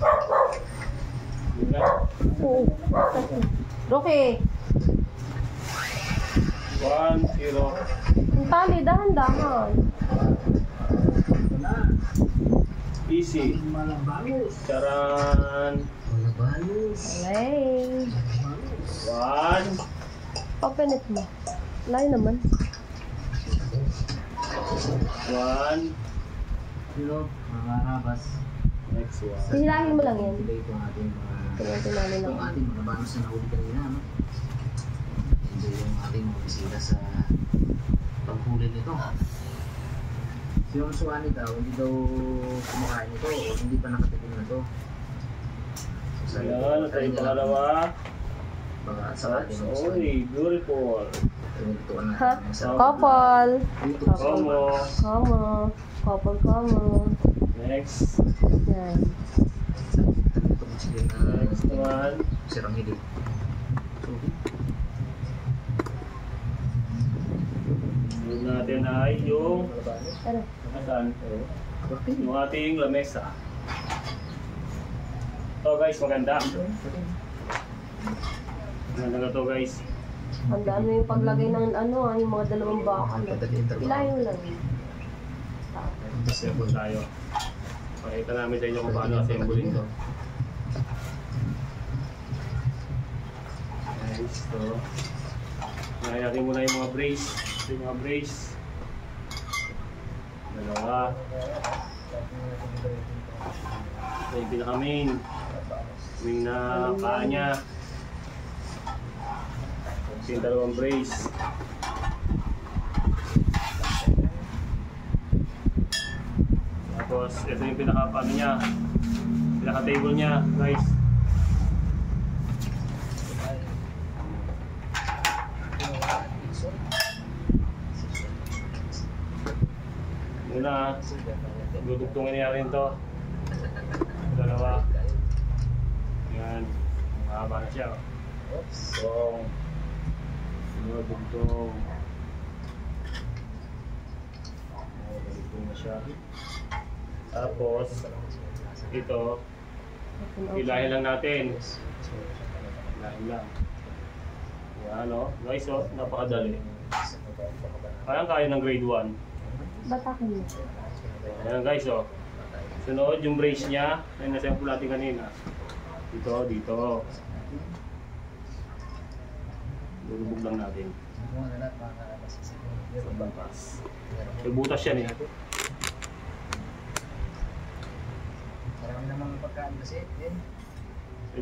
Oo. Rocky. 1-0. Ang tali, dahan-dahan. Easy. Charan. Alay. 1. Papilit mo. Layo naman. 1. Mga rabas. Next one. Hihilahin mo lang yan. Ito ang ating Ito mga banos na nahuli kanina, no? Ito yung ating mga bisita sa paghuli nito. So yung suwani daw, hindi daw kumakain ito o hindi pa nakatikim na ito. So sa Ayan, ito yung pangalawa. baka sa ating mga suwani. Oy, beautiful. Pinagituan Ha? natin sa Couple. Como. Como. Couple, como. Next. Yan. itong sige na Next naman. sirang hili. Yung natin ay yung Ano? asan? Yung ating lamesa. Ito guys, maganda. Maganda na to guys. Ang dami yung paglagay ng ano, yung mga dalawang bakal. Hilahin mo lang. Assemble tayo. Pakita namin sa inyo kung paano assembling to. Nice to. Ngayon natin muna yung mga brace. Yung mga brace. Dalawa. Ito yung pinaka-main. Main na paa niya. Ito yung dalawang brace. Tapos ito yung pinaka-paano niya. Pinaka-table niya, guys. Muna, dudugtungin niya rin to. Dalawa. Yan. Mahaba na siya. Dugtong. Dugtong. Dugtong na siya. Tapos, ito, ilahin lang natin. Ilahin lang. Yan, no? Guys, oh, napakadali. Parang kaya ng grade 1. Batakin mo. Ayan guys, oh. Sunod yung brace niya na nasample natin kanina. Dito, dito. Lulubog lang natin. Sa butas. May butas yan eh. Marami namang pagkaan kasi, din. May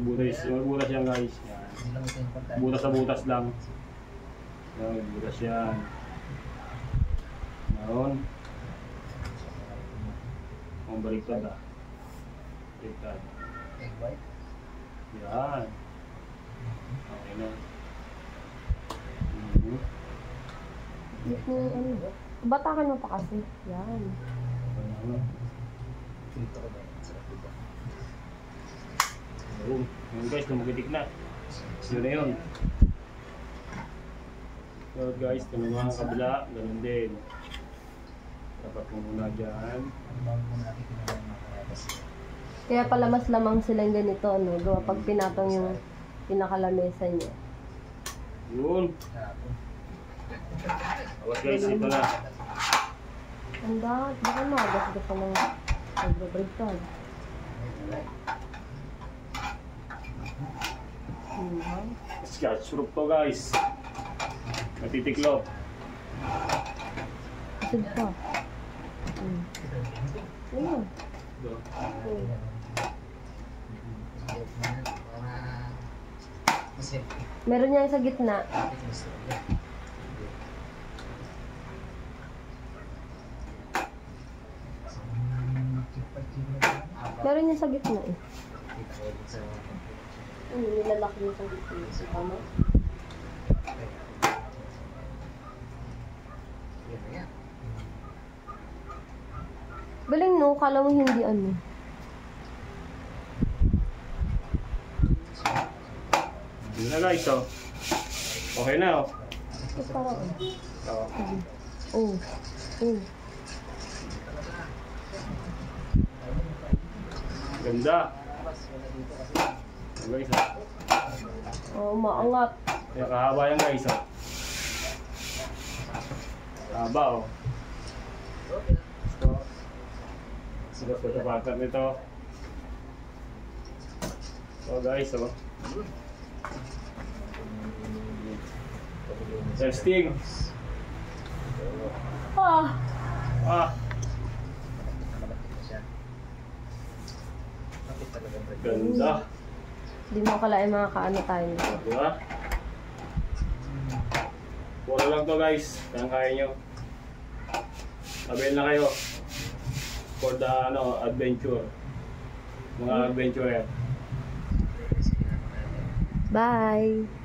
butas yan guys. Yan. Hindi lang ito yung pagkaan. Butas sa butas lang. Yan, may butas yan. Ngayon. Ang baliktad ah. Baliktad. Egg white. Yan. Okay na. Ano? Batakan mo pa kasi. Yan. Ito ko ba? Sarap dito. Yun guys, lumagitik na. Yun na yun. So guys, ito naman ang kabila. Ganun din. Dapat mo muna dyan. Kaya pala mas lamang silang ganito, no? Gawa pag pinatong yung pinakalamesa niya. Yun. Awas guys, ito na. Handa, baka magas ka ng nagbabagtad. Scotch syrup to guys. Natitiklop. Sid pa. Ayun. Ito. Meron niya sa gitna. Meron niya sa gitna eh. Ano, nilalaki niya sa gitna. Sa tama. Galing no, kala mo hindi ano. Yun na guys, oh. Okay na, oh. Ito parang Oh. oh. Ganda. Tapos wala dito kasi. Ayan guys, oh. Oh, maangat. Kaya kahaba yan guys, oh. Haba, oh. So, sila sa pattern nito. So guys, oh. Testing. Ah, Ah, Bakit talaga ba? ganda. di mo akalain makakaano tayo nito. Di ba? Puro lang to guys. Kaya nyo. Sabihin na kayo. For the adventure. Mga adventurer. Bye!